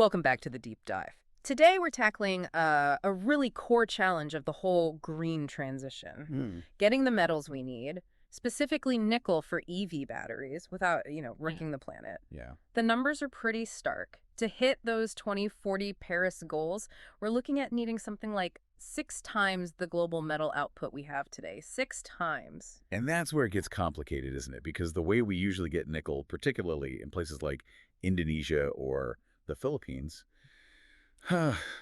Welcome back to the deep dive. Today we're tackling a really core challenge of the whole green transition. Getting the metals we need, specifically nickel for EV batteries without, wrecking the planet. Yeah. The numbers are pretty stark. To hit those 2040 Paris goals, we're looking at needing something like 6 times the global metal output we have today. 6 times. And that's where it gets complicated, isn't it? Because the way we usually get nickel, particularly in places like Indonesia or the Philippines,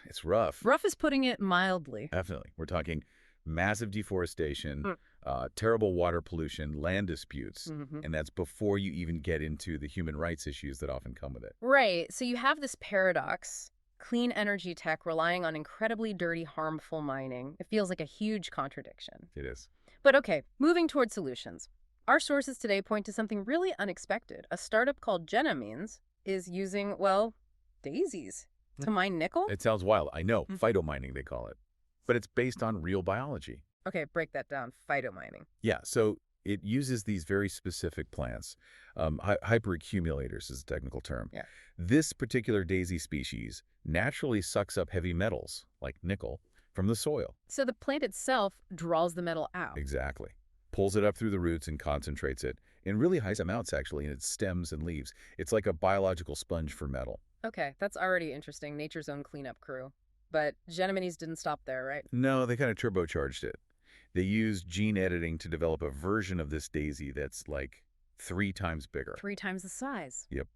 it's rough. Rough is putting it mildly. Definitely. We're talking massive deforestation, terrible water pollution, land disputes, and that's before you even get into the human rights issues that often come with it. Right. So you have this paradox. Clean energy tech relying on incredibly dirty, harmful mining. It feels like a huge contradiction. It is. But okay, moving toward solutions. Our sources today point to something really unexpected. A startup called Genamines is using, daisies to mine nickel? It sounds wild. I know. Phytomining, they call it. But it's based on real biology. Okay, break that down. Phytomining. Yeah, so it uses these very specific plants. Hyperaccumulators is a technical term. Yeah. This particular daisy species naturally sucks up heavy metals, like nickel, from the soil. So the plant itself draws the metal out. Exactly. Pulls it up through the roots and concentrates it in really high amounts, actually, in its stems and leaves. It's like a biological sponge for metal. Okay, that's already interesting. Nature's own cleanup crew. But Genamines didn't stop there, right? No, they kind of turbocharged it. They used gene editing to develop a version of this daisy that's like 3 times bigger. 3 times the size. Yep.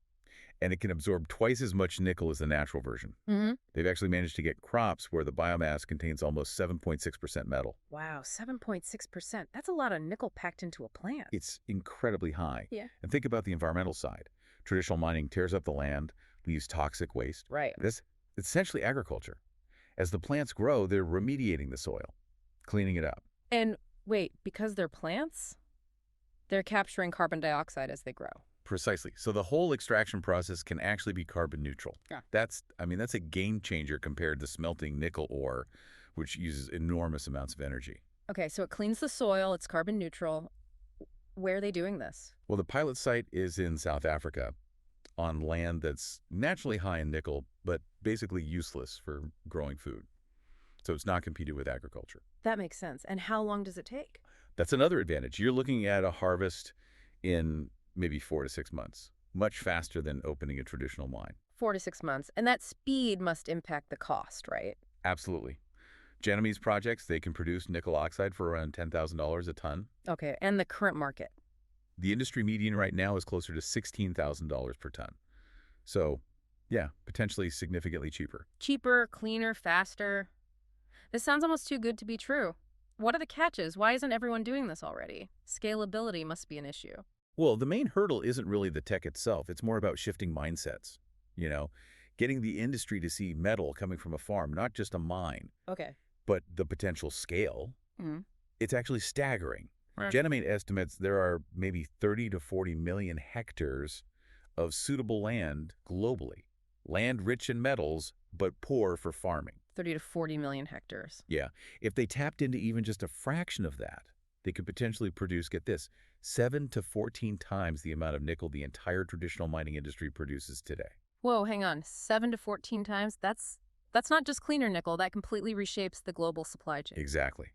And it can absorb twice as much nickel as the natural version. They've actually managed to get crops where the biomass contains almost 7.6% metal. Wow, 7.6%. That's a lot of nickel packed into a plant. It's incredibly high. Yeah. And think about the environmental side. Traditional mining tears up the land, leaves toxic waste. Right. It's essentially agriculture. As the plants grow, they're remediating the soil, cleaning it up. And wait, because they're plants, they're capturing carbon dioxide as they grow. Precisely. So the whole extraction process can actually be carbon neutral. Yeah. That's a game changer compared to smelting nickel ore, which uses enormous amounts of energy. Okay, so it cleans the soil, it's carbon neutral. Where are they doing this? Well, the pilot site is in South Africa on land that's naturally high in nickel, but basically useless for growing food. So it's not competed with agriculture. That makes sense. And how long does it take? That's another advantage. You're looking at a harvest in maybe 4 to 6 months, much faster than opening a traditional mine. 4 to 6 months. And that speed must impact the cost, right? Absolutely. Genamines projects, they can produce nickel oxide for around $10,000 a ton. Okay, and the current market? The industry median right now is closer to $16,000 per ton. So, yeah, potentially significantly cheaper. Cheaper, cleaner, faster. This sounds almost too good to be true. What are the catches? Why isn't everyone doing this already? Scalability must be an issue. Well, the main hurdle isn't really the tech itself. It's more about shifting mindsets. Getting the industry to see metal coming from a farm, not just a mine, Okay. but the potential scale. It's actually staggering. Genamine estimates there are maybe 30 to 40 million hectares of suitable land globally. Land rich in metals, but poor for farming. 30 to 40 million hectares. Yeah. If they tapped into even just a fraction of that, they could potentially produce, get this, 7 to 14 times the amount of nickel the entire traditional mining industry produces today. Whoa, hang on. 7 to 14 times? That's not just cleaner nickel. That completely reshapes the global supply chain. Exactly.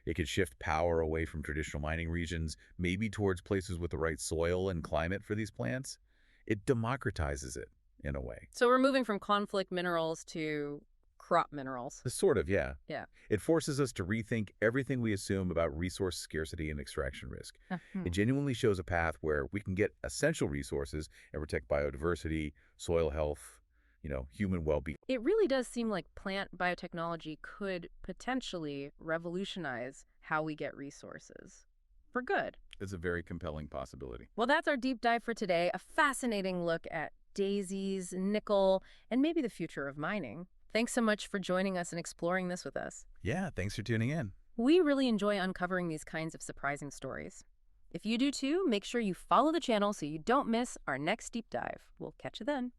It could shift power away from traditional mining regions, maybe towards places with the right soil and climate for these plants. It democratizes it in a way. So we're moving from conflict minerals to crop minerals. Sort of, yeah. Yeah. It forces us to rethink everything we assume about resource scarcity and extraction risk. It genuinely shows a path where we can get essential resources and protect biodiversity, soil health, human well-being. It really does seem like plant biotechnology could potentially revolutionize how we get resources. For good. It's a very compelling possibility. Well, that's our deep dive for today. A fascinating look at daisies, nickel, and maybe the future of mining. Thanks so much for joining us and exploring this with us. Yeah, thanks for tuning in. We really enjoy uncovering these kinds of surprising stories. If you do too, make sure you follow the channel so you don't miss our next deep dive. We'll catch you then.